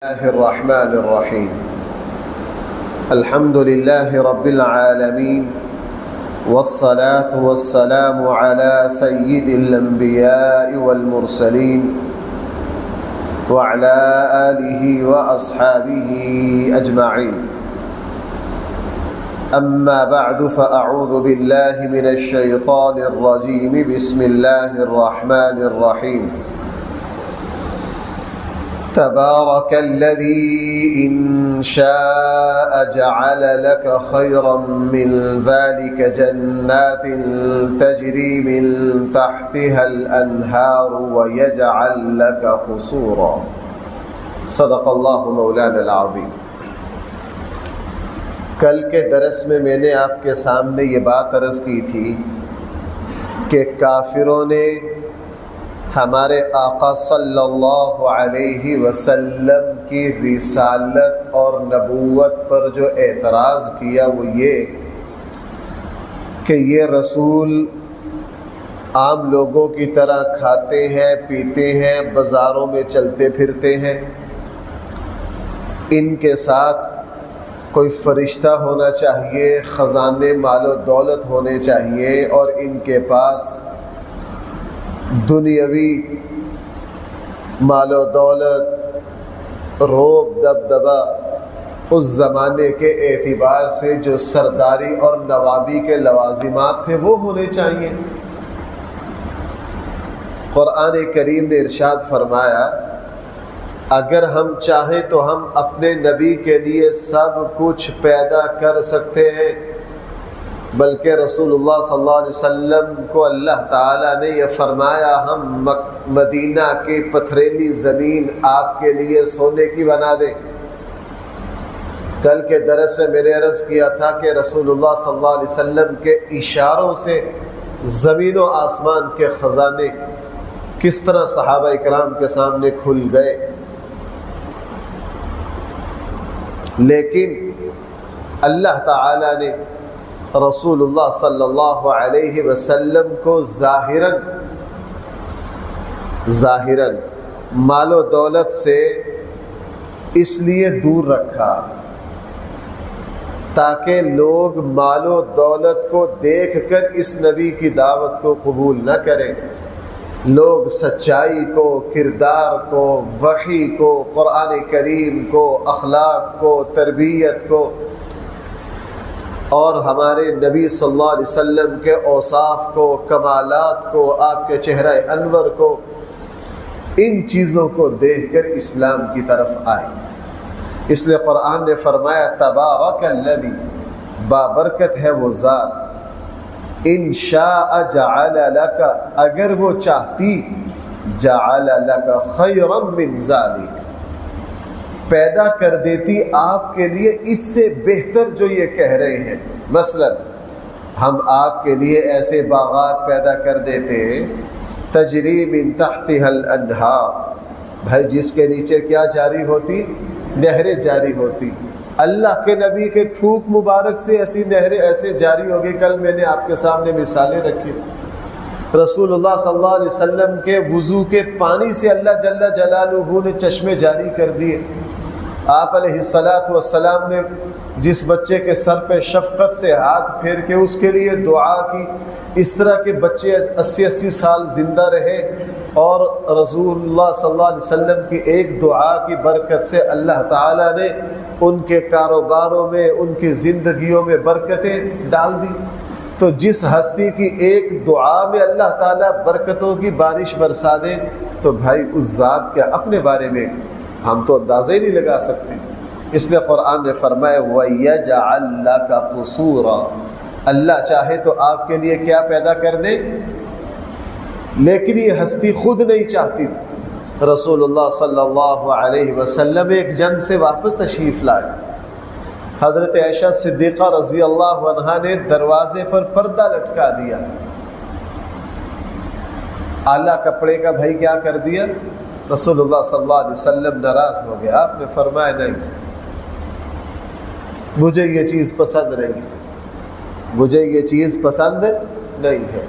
الله الرحمن الرحيم الحمد لله رب العالمين والصلاة والسلام على سيد الأنبياء والمرسلين وعلى آله وأصحابه أجمعين. أما بعد فأعوذ بالله من الشيطان الرجيم. بسم الله الرحمن الرحيم. تبارك الذي إن شاء جعل لك خيرا من ذلك جنات تجري من تحتها الأنهار ويجعل لك قصورا. صدق اللہ مولانا العظیم. کل کے درس میں نے آپ کے سامنے یہ بات عرض کی تھی کہ کافروں نے ہمارے آقا صلی اللہ علیہ وسلم کی رسالت اور نبوت پر جو اعتراض کیا وہ یہ کہ یہ رسول عام لوگوں کی طرح کھاتے ہیں پیتے ہیں بازاروں میں چلتے پھرتے ہیں، ان کے ساتھ کوئی فرشتہ ہونا چاہیے، خزانے مال و دولت ہونے چاہیے، اور ان کے پاس دنیاوی مال و دولت، روب دبدبہ اس زمانے کے اعتبار سے جو سرداری اور نوابی کے لوازمات تھے وہ ہونے چاہیے۔ قرآن کریم نے ارشاد فرمایا اگر ہم چاہیں تو ہم اپنے نبی کے لیے سب کچھ پیدا کر سکتے ہیں، بلکہ رسول اللہ صلی اللہ علیہ وسلم کو اللہ تعالیٰ نے یہ فرمایا ہم مدینہ کی پتھریلی زمین آپ کے لیے سونے کی بنا دیں۔ کل کے درس میں میں نے عرض کیا تھا کہ رسول اللہ صلی اللہ علیہ وسلم کے اشاروں سے زمین و آسمان کے خزانے کس طرح صحابہ اکرام کے سامنے کھل گئے، لیکن اللہ تعالیٰ نے رسول اللہ صلی اللہ علیہ وسلم کو ظاہراً مال و دولت سے اس لیے دور رکھا تاکہ لوگ مال و دولت کو دیکھ کر اس نبی کی دعوت کو قبول نہ کریں، لوگ سچائی کو، کردار کو، وحی کو، قرآن کریم کو، اخلاق کو، تربیت کو اور ہمارے نبی صلی اللہ علیہ وسلم کے اوصاف کو، کمالات کو، آپ کے چہرہ انور کو، ان چیزوں کو دیکھ کر اسلام کی طرف آئے۔ اس لیے قرآن نے فرمایا تبارک الذی، بابرکت ہے وہ ذات، ان شاء جعل لک، اگر وہ چاہتی، جعل لک خیرا من ذلک، پیدا کر دیتی آپ کے لیے اس سے بہتر جو یہ کہہ رہے ہیں۔ مثلا ہم آپ کے لیے ایسے باغات پیدا کر دیتے تجری من تحتها الانہار، بھائی جس کے نیچے کیا جاری ہوتی؟ نہریں جاری ہوتی۔ اللہ کے نبی کے تھوک مبارک سے ایسی نہریں ایسے جاری ہوگی۔ کل میں نے آپ کے سامنے مثالیں رکھی، رسول اللہ صلی اللہ علیہ وسلم کے وضو کے پانی سے اللہ جل جلالہ نے چشمے جاری کر دیے۔ آپ علیہ السلام نے جس بچے کے سر پہ شفقت سے ہاتھ پھیر کے اس کے لیے دعا کی، اس طرح کے بچے 80 سال زندہ رہے، اور رسول اللہ صلی اللہ علیہ وسلم کی ایک دعا کی برکت سے اللہ تعالیٰ نے ان کے کاروباروں میں، ان کی زندگیوں میں برکتیں ڈال دی۔ تو جس ہستی کی ایک دعا میں اللہ تعالیٰ برکتوں کی بارش برسا دے تو بھائی اس ذات کے اپنے بارے میں ہم تو اندازہ ہی نہیں لگا سکتے۔ اس لیے قرآن نے فرمایا وَيَجْعَلْ لَكَ قُصُورًا، اللہ چاہے تو آپ کے لیے کیا پیدا کر دے، لیکن یہ ہستی خود نہیں چاہتی۔ رسول اللہ صلی اللہ علیہ وسلم ایک جنگ سے واپس تشریف لائے، حضرت عائشہ صدیقہ رضی اللہ عنہا نے دروازے پر پردہ لٹکا دیا، اعلیٰ کپڑے کا بھائی کیا کر دیا، رسول اللہ صلی اللہ علیہ وسلم ناراض ہو گیا۔ آپ نے فرمایا نہیں، مجھے یہ چیز پسند نہیں، مجھے یہ چیز پسند نہیں ہے۔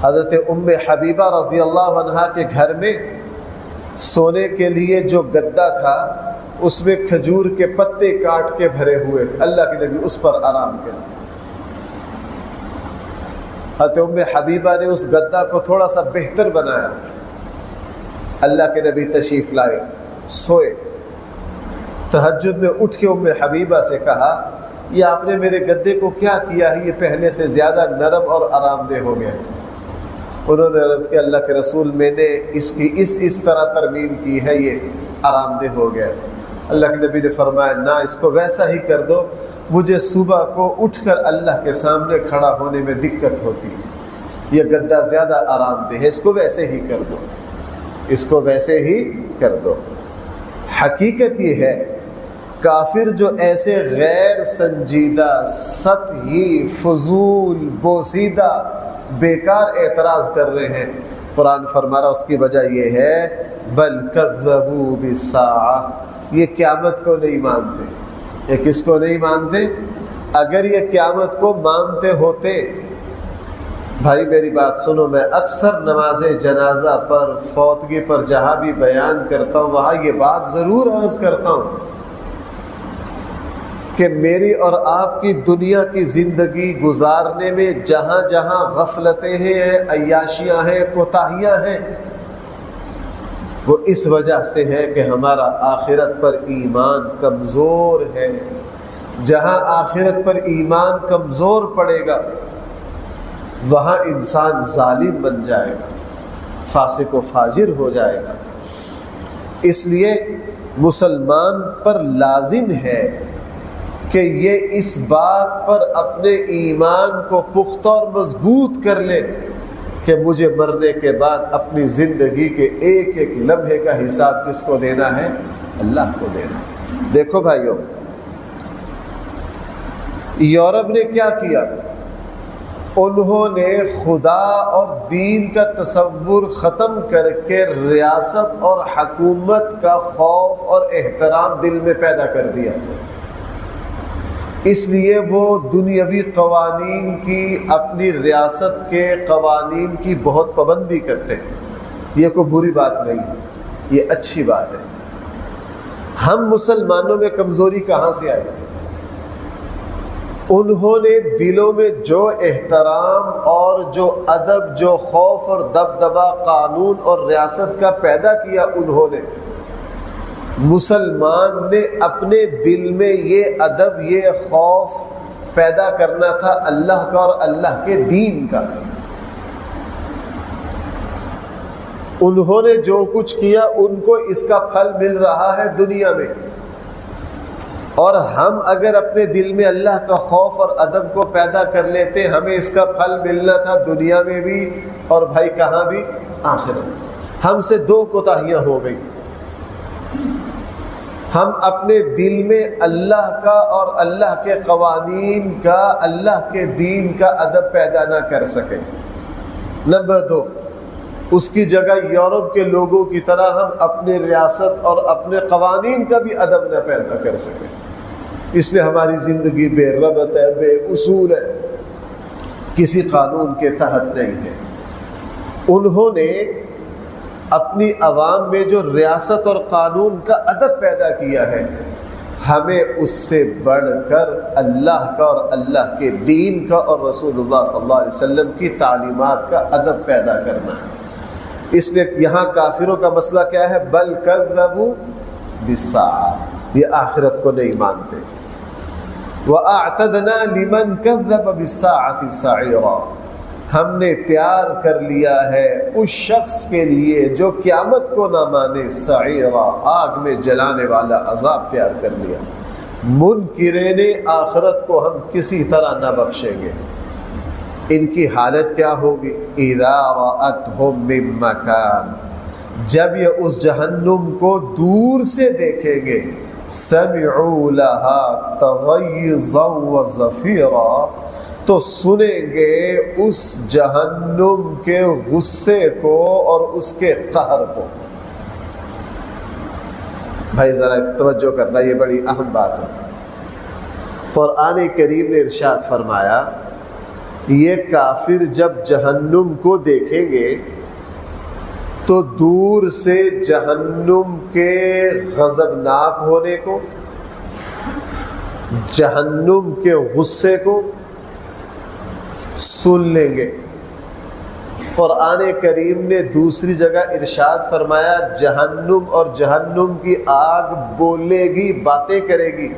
حضرت ام حبیبہ رضی اللہ عنہا کے گھر میں سونے کے لیے جو گدا تھا اس میں کھجور کے پتے کاٹ کے بھرے ہوئے تھے، اللہ کے نبی اس پر آرام کرتے۔ حضرت ام حبیبہ نے اس گدا کو تھوڑا سا بہتر بنایا، اللہ کے نبی تشریف لائے، سوئے۔ تہجد میں اٹھ کے ام حبیبہ سے کہا، یہ آپ نے میرے گدے کو کیا کیا ہے، یہ پہلے سے زیادہ نرم اور آرام دہ ہو گیا۔ انہوں نے عرض کیا، اللہ کے رسول میں نے اس کی اس طرح ترمیم کی ہے، یہ آرام دہ ہو گیا۔ اللہ کے نبی نے فرمایا، نہ، اس کو ویسا ہی کر دو، مجھے صبح کو اٹھ کر اللہ کے سامنے کھڑا ہونے میں دقت ہوتی، یہ گدا زیادہ آرام دہ ہے، اس کو ویسے ہی کر دو، اس کو ویسے ہی کر دو۔ حقیقت یہ ہے، کافر جو ایسے غیر سنجیدہ، سطحی، فضول، بوسیدہ، بیکار اعتراض کر رہے ہیں، قرآن فرما رہا اس کی وجہ یہ ہے، بل کذبوا بالساعہ، یہ قیامت کو نہیں مانتے۔ یہ کس کو نہیں مانتے؟ اگر یہ قیامت کو مانتے ہوتے، بھائی میری بات سنو، میں اکثر نماز جنازہ پر، فوتگی پر جہاں بھی بیان کرتا ہوں وہاں یہ بات ضرور عرض کرتا ہوں کہ میری اور آپ کی دنیا کی زندگی گزارنے میں جہاں جہاں غفلتیں ہیں، عیاشیاں ہیں، کوتاہیاں ہیں، وہ اس وجہ سے ہے کہ ہمارا آخرت پر ایمان کمزور ہے۔ جہاں آخرت پر ایمان کمزور پڑے گا وہاں انسان ظالم بن جائے گا، فاسق و فاجر ہو جائے گا۔ اس لیے مسلمان پر لازم ہے کہ یہ اس بات پر اپنے ایمان کو پختہ اور مضبوط کر لے کہ مجھے مرنے کے بعد اپنی زندگی کے ایک ایک لمحے کا حساب کس کو دینا ہے؟ اللہ کو دینا ہے۔ دیکھو بھائیو، یورپ نے کیا کیا؟ انہوں نے خدا اور دین کا تصور ختم کر کے ریاست اور حکومت کا خوف اور احترام دل میں پیدا کر دیا۔ اس لیے وہ دنیاوی قوانین کی، اپنی ریاست کے قوانین کی بہت پابندی کرتے ہیں۔ یہ کوئی بری بات نہیں، یہ اچھی بات ہے۔ ہم مسلمانوں میں کمزوری کہاں سے آئی؟ انہوں نے دلوں میں جو احترام اور جو ادب، جو خوف اور دبدبہ قانون اور ریاست کا پیدا کیا، انہوں نے، مسلمان نے اپنے دل میں یہ ادب، یہ خوف پیدا کرنا تھا اللہ کا اور اللہ کے دین کا۔ انہوں نے جو کچھ کیا ان کو اس کا پھل مل رہا ہے دنیا میں، اور ہم اگر اپنے دل میں اللہ کا خوف اور ادب کو پیدا کر لیتے، ہمیں اس کا پھل ملنا تھا دنیا میں بھی اور بھائی کہاں بھی؟ آخرت۔ ہم سے دو کوتاہیاں ہو گئی، ہم اپنے دل میں اللہ کا اور اللہ کے قوانین کا، اللہ کے دین کا ادب پیدا نہ کر سکے۔ نمبر دو، اس کی جگہ یورپ کے لوگوں کی طرح ہم اپنے ریاست اور اپنے قوانین کا بھی ادب نہ پیدا کر سکے۔ اس لیے ہماری زندگی بے ربط ہے، بے اصول ہے، کسی قانون کے تحت نہیں ہے۔ انہوں نے اپنی عوام میں جو ریاست اور قانون کا ادب پیدا کیا ہے، ہمیں اس سے بڑھ کر اللہ کا اور اللہ کے دین کا اور رسول اللہ صلی اللہ علیہ وسلم کی تعلیمات کا ادب پیدا کرنا ہے۔ اس لیے یہاں کافروں کا مسئلہ کیا ہے؟ بل کذبوا بالساعہ، یہ آخرت کو نہیں مانتے۔ وَأَعْتَدْنَا لِمَنْ كَذَّبَ بِالسَّاعَةِ سَعِيرًا، ہم نے تیار کر لیا ہے اس شخص کے لیے جو قیامت کو نہ مانے، سعیرا، آگ میں جلانے والا عذاب تیار کر لیا۔ منکرین آخرت کو ہم کسی طرح نہ بخشیں گے۔ ان کی حالت کیا ہوگی؟ اذا رأتهم من مکان، جب یہ اس جہنم کو دور سے دیکھیں گے، سمعوا لها تغیظا وزفیرا، تو سنیں گے اس جہنم کے غصے کو اور اس کے قہر کو۔ بھائی ذرا توجہ کرنا، یہ بڑی اہم بات ہے۔ قرآن کریم نے ارشاد فرمایا، یہ کافر جب جہنم کو دیکھیں گے تو دور سے جہنم کے غضبناک ہونے کو، جہنم کے غصے کو سن لیں گے۔ قرآن کریم نے دوسری جگہ ارشاد فرمایا جہنم اور جہنم کی آگ بولے گی، باتیں کرے گی۔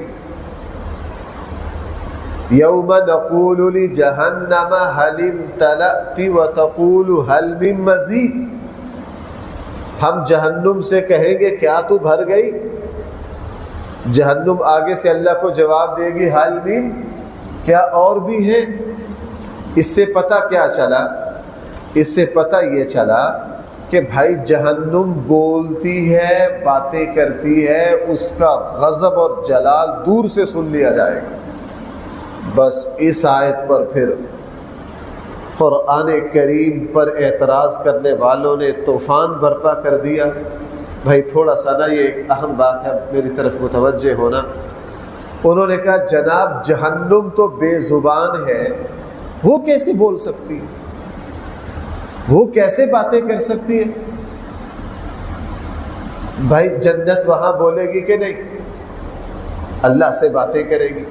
یوم نقول لجہنم هل امتلأت وتقول هل من مزید، ہم جہنم سے کہیں گے کیا تو بھر گئی؟ جہنم آگے سے اللہ کو جواب دے گی حل من، کیا اور بھی ہے؟ اس سے پتہ کیا چلا؟ اس سے پتہ یہ چلا کہ بھائی جہنم بولتی ہے، باتیں کرتی ہے، اس کا غضب اور جلال دور سے سن لیا جائے گا۔ بس اس آیت پر پھر قرآن کریم پر اعتراض کرنے والوں نے طوفان برپا کر دیا۔ بھائی تھوڑا سا نا یہ ایک اہم بات ہے، میری طرف متوجہ ہونا۔ انہوں نے کہا جناب جہنم تو بے زبان ہے، وہ کیسے بول سکتی ہے؟ وہ کیسے باتیں کر سکتی ہے؟ بھائی جنت وہاں بولے گی کہ نہیں؟ اللہ سے باتیں کرے گی۔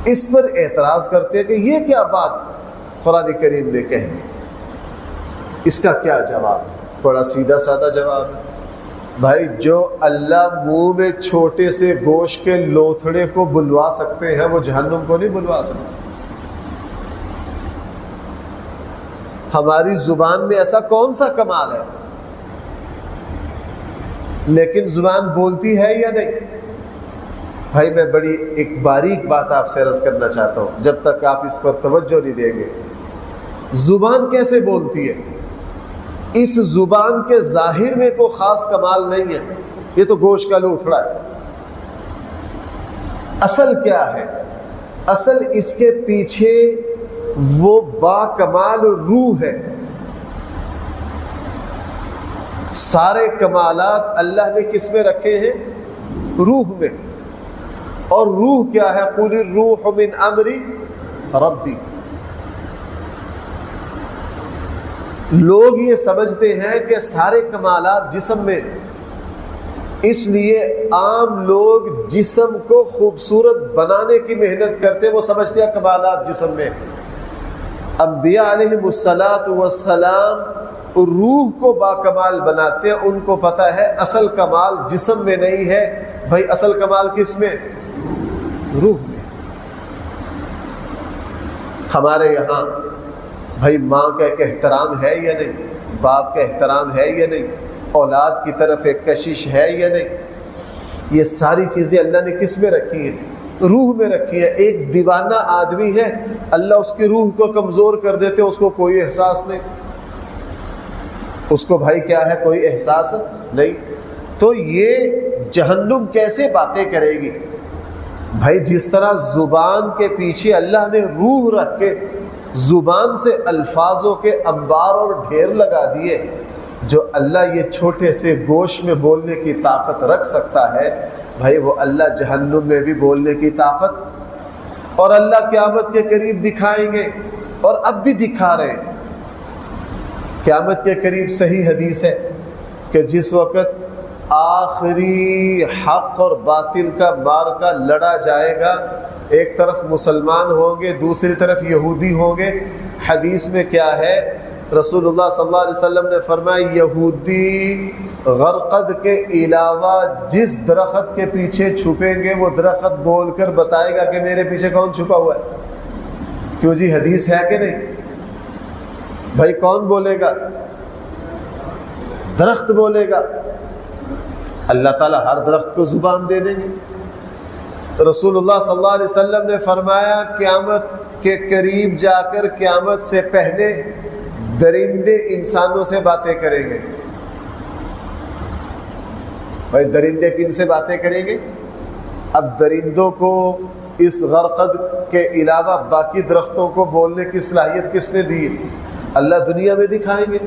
اس پر اعتراض کرتے ہیں کہ یہ کیا بات قرآن کریم نے کہہ دی، اس کا کیا جواب ہے؟ بڑا سیدھا سادہ جواب ہے بھائی، جو اللہ منہ میں چھوٹے سے گوشت کے لوتھڑے کو بلوا سکتے ہیں وہ جہنم کو نہیں بلوا سکتے۔ ہماری زبان میں ایسا کون سا کمال ہے؟ لیکن زبان بولتی ہے یا نہیں؟ بھائی میں بڑی ایک باریک بات آپ سے عرض کرنا چاہتا ہوں، جب تک آپ اس پر توجہ نہیں دیں گے۔ زبان کیسے بولتی ہے؟ اس زبان کے ظاہر میں کوئی خاص کمال نہیں ہے، یہ تو گوشت کا لوتھڑا ہے۔ اصل کیا ہے؟ اصل اس کے پیچھے وہ با کمال روح ہے۔ سارے کمالات اللہ نے کس میں رکھے ہیں؟ روح میں۔ اور روح کیا ہے؟ قل الروح من امر ربی۔ لوگ یہ سمجھتے ہیں کہ سارے کمالات جسم میں، اس لیے عام لوگ جسم کو خوبصورت بنانے کی محنت کرتے ہیں، وہ سمجھتے ہیں کمالات جسم میں۔ انبیاء علیہم السلام روح کو باکمال بناتے ہیں، ان کو پتہ ہے اصل کمال جسم میں نہیں ہے، بھائی اصل کمال کس میں؟ روح میں۔ ہمارے یہاں بھائی ماں کا ایک احترام ہے یا نہیں؟ باپ کا احترام ہے یا نہیں؟ اولاد کی طرف ایک کشش ہے یا نہیں؟ یہ ساری چیزیں اللہ نے کس میں رکھی ہیں؟ روح میں رکھی ہے۔ ایک دیوانہ آدمی ہے، اللہ اس کی روح کو کمزور کر دیتے، اس کو کوئی احساس نہیں، اس کو بھائی کیا ہے؟ کوئی احساس نہیں۔ تو یہ جہنم کیسے باتیں کرے گی؟ بھائی جس طرح زبان کے پیچھے اللہ نے روح رکھ کے زبان سے الفاظوں کے انبار اور ڈھیر لگا دیے، جو اللہ یہ چھوٹے سے گوشت میں بولنے کی طاقت رکھ سکتا ہے، بھائی وہ اللہ جہنم میں بھی بولنے کی طاقت، اور اللہ قیامت کے قریب دکھائیں گے، اور اب بھی دکھا رہے ہیں۔ قیامت کے قریب صحیح حدیث ہے کہ جس وقت آخری حق اور باطل کا معرکہ لڑا جائے گا، ایک طرف مسلمان ہوں گے، دوسری طرف یہودی ہوں گے۔ حدیث میں کیا ہے؟ رسول اللہ صلی اللہ علیہ وسلم نے فرمایا یہودی غرقد کے علاوہ جس درخت کے پیچھے چھپیں گے وہ درخت بول کر بتائے گا کہ میرے پیچھے کون چھپا ہوا ہے۔ کیوں جی حدیث ہے کہ نہیں؟ بھائی کون بولے گا؟ درخت بولے گا۔ اللہ تعالیٰ ہر درخت کو زبان دے دیں گے۔ رسول اللہ صلی اللہ علیہ وسلم نے فرمایا قیامت کے قریب جا کر قیامت سے پہلے درندے انسانوں سے باتیں کریں گے۔ بھائی درندے کن سے باتیں کریں گے؟ اب درندوں کو اس غرقد کے علاوہ باقی درختوں کو بولنے کی صلاحیت کس نے دی؟ اللہ دنیا میں دکھائیں گے۔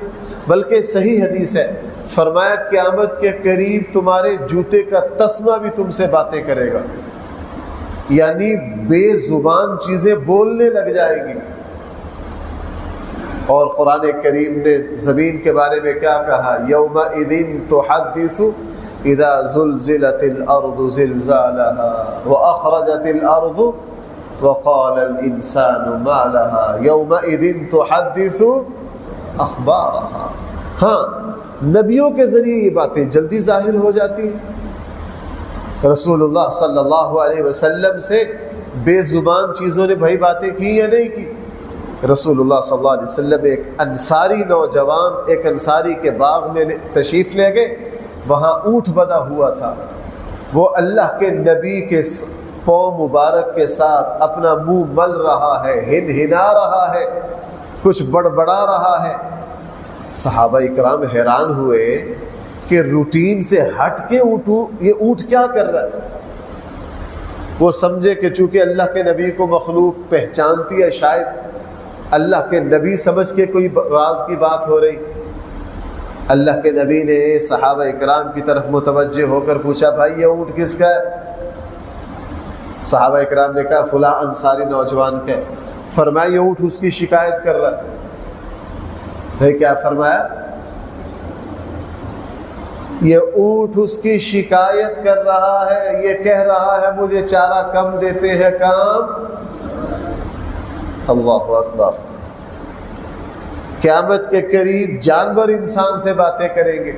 بلکہ صحیح حدیث ہے، فرمایا قیامت کے قریب تمہارے جوتے کا تسمہ بھی تم سے باتیں کرے گا، یعنی بے زبان چیزیں بولنے لگ جائے گی۔ اور قرآن کریم نے زمین کے بارے میں کیا کہا؟ یومئذ تحدث اذا زلزلت الارض زلزالها واخرجت الارض وقال الانسان ما لها یومئذ تحدث اخبارها۔ ہاں، نبیوں کے ذریعے یہ باتیں جلدی ظاہر ہو جاتی ہیں۔ رسول اللہ صلی اللہ علیہ وسلم سے بے زبان چیزوں نے بھائی باتیں کی یا نہیں کی؟ رسول اللہ صلی اللہ علیہ وسلم ایک انصاری نوجوان ایک انصاری کے باغ میں تشریف لے گئے، وہاں اونٹ بندھا ہوا تھا، وہ اللہ کے نبی کے پاؤں مبارک کے ساتھ اپنا منہ مل رہا ہے، ہنہنا رہا ہے، کچھ بڑبڑا رہا ہے۔ صحابہ اکرام حیران ہوئے کہ روٹین سے ہٹ کے یہ اونٹ کیا کر رہا ہے؟ وہ سمجھے کہ چونکہ اللہ کے نبی کو مخلوق پہچانتی ہے، شاید اللہ کے نبی سمجھ کے کوئی راز کی بات ہو رہی۔ اللہ کے نبی نے صحابہ اکرام کی طرف متوجہ ہو کر پوچھا، بھائی یہ اونٹ کس کا ہے؟ صحابہ اکرام نے کہا فلاں انصاری نوجوان کا ہے۔ فرمایا یہ اونٹ اس کی شکایت کر رہا ہے۔ بھائی کیا فرمایا؟ یہ اونٹ اس کی شکایت کر رہا ہے، یہ کہہ رہا ہے مجھے چارہ کم دیتے ہیں کام۔ اللہ اکبر۔ قیامت کے قریب جانور انسان سے باتیں کریں گے۔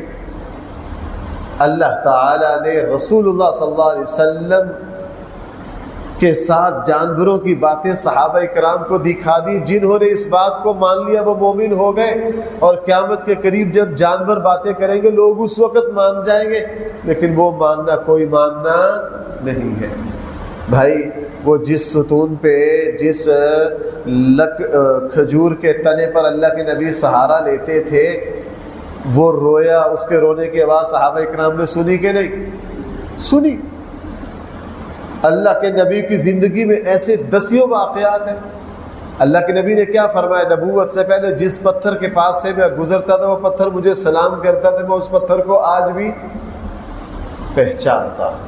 اللہ تعالی نے رسول اللہ صلی اللہ علیہ وسلم کے ساتھ جانوروں کی باتیں صحابہ کرام کو دکھا دی، جنہوں نے اس بات کو مان لیا وہ مومن ہو گئے، اور قیامت کے قریب جب جانور باتیں کریں گے لوگ اس وقت مان جائیں گے، لیکن وہ ماننا کوئی ماننا نہیں ہے۔ بھائی وہ جس ستون پہ جس کھجور کے تنے پر اللہ کے نبی سہارا لیتے تھے وہ رویا، اس کے رونے کی آواز صحابہ اکرام نے سنی کہ نہیں سنی؟ اللہ کے نبی کی زندگی میں ایسے دسیوں واقعات ہیں۔ اللہ کے نبی نے کیا فرمایا؟ نبوت سے پہلے جس پتھر کے پاس سے میں گزرتا تھا وہ پتھر مجھے سلام کرتا تھا، میں اس پتھر کو آج بھی پہچانتا ہوں،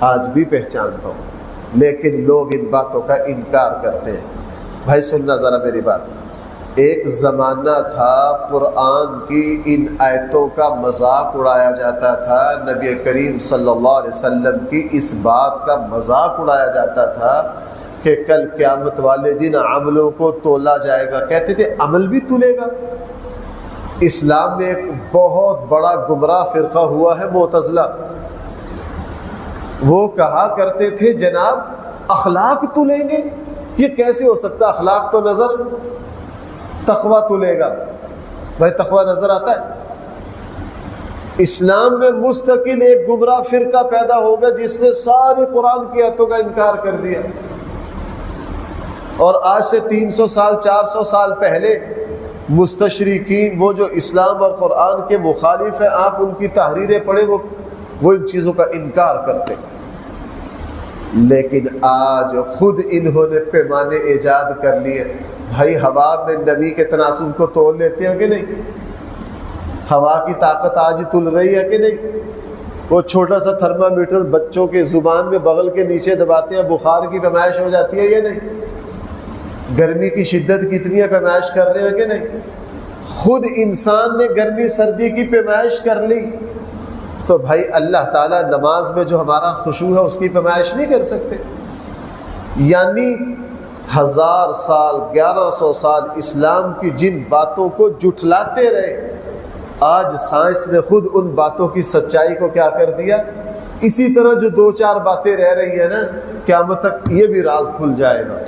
آج بھی پہچانتا ہوں، لیکن لوگ ان باتوں کا انکار کرتے ہیں۔ بھائی سننا ذرا میری بات، ایک زمانہ تھا قرآن کی ان آیتوں کا مذاق اڑایا جاتا تھا، نبی کریم صلی اللہ علیہ وسلم کی اس بات کا مذاق اڑایا جاتا تھا کہ کل قیامت والے دن عملوں کو تولا جائے گا۔ کہتے تھے عمل بھی تولے گا؟ اسلام میں ایک بہت بڑا گمراہ فرقہ ہوا ہے معتزلہ، وہ کہا کرتے تھے جناب اخلاق تولیں گے، یہ کیسے ہو سکتا؟ اخلاق تو نظر، تقوی تولے گا۔ بھائی تقوی نظر آتا ہے؟ اسلام میں مستقل ایک گمراہ فرقہ پیدا ہوگا جس نے سارے قرآن کی آیتوں کا انکار کر دیا، اور آج سے 300 سال 400 سال پہلے مستشرقین وہ جو اسلام اور قرآن کے مخالف ہیں، آپ ان کی تحریریں پڑھیں وہ ان چیزوں کا انکار کرتے ہیں، لیکن آج خود انہوں نے پیمانے ایجاد کر لیے۔ بھائی ہوا میں نبی کے تناسب کو تول لیتے ہیں کہ نہیں؟ ہوا کی طاقت آج تل رہی ہے کہ نہیں؟ وہ چھوٹا سا تھرمامیٹر بچوں کے زبان میں بغل کے نیچے دباتے ہیں، بخار کی پیمائش ہو جاتی ہے یا نہیں؟ گرمی کی شدت کتنی ہے پیمائش کر رہے ہیں کہ نہیں؟ خود انسان نے گرمی سردی کی پیمائش کر لی، تو بھائی اللہ تعالیٰ نماز میں جو ہمارا خشوع ہے اس کی پیمائش نہیں کر سکتے؟ یعنی 1000 سال 1100 سال اسلام کی جن باتوں کو جھٹلاتے رہے، آج سائنس نے خود ان باتوں کی سچائی کو کیا کر دیا؟ اسی طرح جو 2-4 باتیں رہ رہی ہیں نا، قیامت تک یہ بھی راز کھل جائے گا۔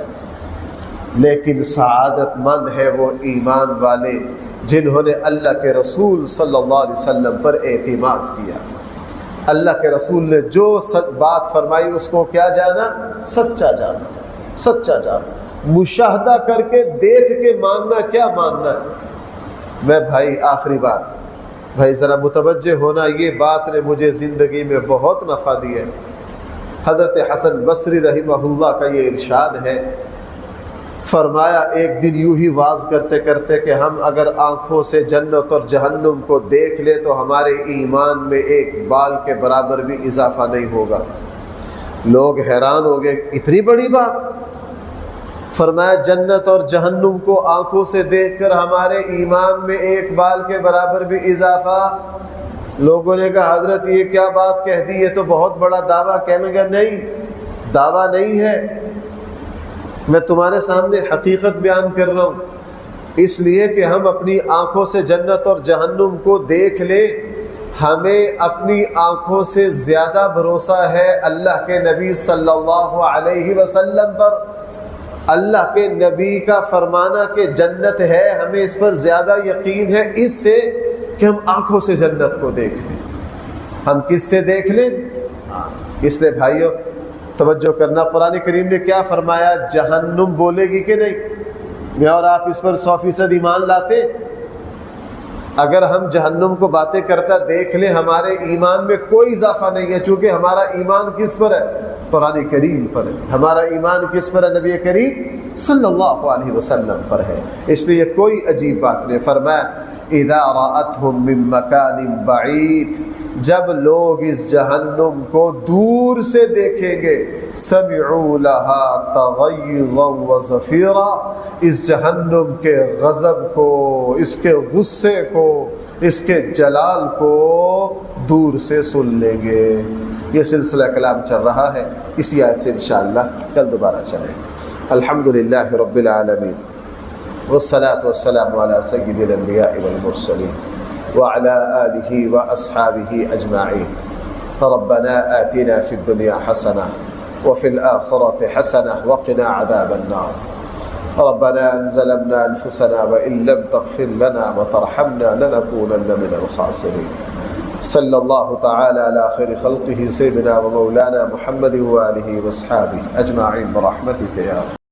لیکن سعادت مند ہے وہ ایمان والے جنہوں نے اللہ کے رسول صلی اللہ علیہ وسلم پر اعتماد کیا۔ اللہ کے رسول نے جو بات فرمائی اس کو کیا جانا؟ سچا جانا، سچا جانا، مشاہدہ کر کے دیکھ کے ماننا، کیا ماننا ہے۔ میں بھائی آخری بات، بھائی ذرا متوجہ ہونا، یہ بات نے مجھے زندگی میں بہت نفع دی ہے۔ حضرت حسن بصری رحمہ اللہ کا یہ ارشاد ہے، فرمایا ایک دن یوں ہی واز کرتے کرتے کہ ہم اگر آنکھوں سے جنت اور جہنم کو دیکھ لے تو ہمارے ایمان میں ایک بال کے برابر بھی اضافہ نہیں ہوگا۔ لوگ حیران ہو گئے، اتنی بڑی بات؟ فرمایا جنت اور جہنم کو آنکھوں سے دیکھ کر ہمارے ایمان میں ایک بال کے برابر بھی اضافہ۔ لوگوں نے کہا حضرت یہ کیا بات کہہ دی، یہ تو بہت بڑا دعویٰ۔ کہنے لگا نہیں، دعویٰ نہیں ہے، میں تمہارے سامنے حقیقت بیان کر رہا ہوں، اس لیے کہ ہم اپنی آنکھوں سے جنت اور جہنم کو دیکھ لیں۔ ہمیں اپنی آنکھوں سے زیادہ بھروسہ ہے اللہ کے نبی صلی اللہ علیہ وسلم پر۔ اللہ کے نبی کا فرمانا کہ جنت ہے، ہمیں اس پر زیادہ یقین ہے اس سے کہ ہم آنکھوں سے جنت کو دیکھ لیں۔ ہم کس سے دیکھ لیں؟ اس لیے بھائیو توجہ کرنا، قرآن کریم نے کیا فرمایا؟ جہنم بولے گی کہ نہیں؟ میں اور آپ اس پر 100% ایمان لاتے؟ اگر ہم جہنم کو باتیں کرتا دیکھ لیں، ہمارے ایمان میں کوئی اضافہ نہیں ہے، چونکہ ہمارا ایمان کس پر ہے؟ قرآن کریم پر ہے۔ ہمارا ایمان کس پر ہے؟ نبی کریم صلی اللہ علیہ وسلم پر ہے، اس لیے کوئی عجیب بات نہیں۔ فرمایا اذا رأتهم من مکان بعید، جب لوگ اس جہنم کو دور سے دیکھیں گے، سمعوا لها تغیظا وزفیرا، اس جہنم کے غضب کو، اس کے غصے کو، اس کے جلال کو دور سے سن لیں گے۔ یہ سلسلہ کلام چل رہا ہے، اسی آیت سے انشاءاللہ کل دوبارہ چلیں۔ الحمدللہ رب العالمین والصلاة والسلام على سید الانبیاء والمرسلین وعلى آلہ واصحابہ اجمعین۔ ربنا آتنا فی الدنیا حسنہ وفي الآخرة حسنة وقنا عذاب النار۔ ربنا ظلمنا أنفسنا وإن لم تغفر لنا وترحمنا لنكونن من الخاسرين۔ صلی اللہ تعالی علی خیر خلقہ سیدنا و مولانا محمد وآلہ واصحابہ اجمعین برحمتک یا رب۔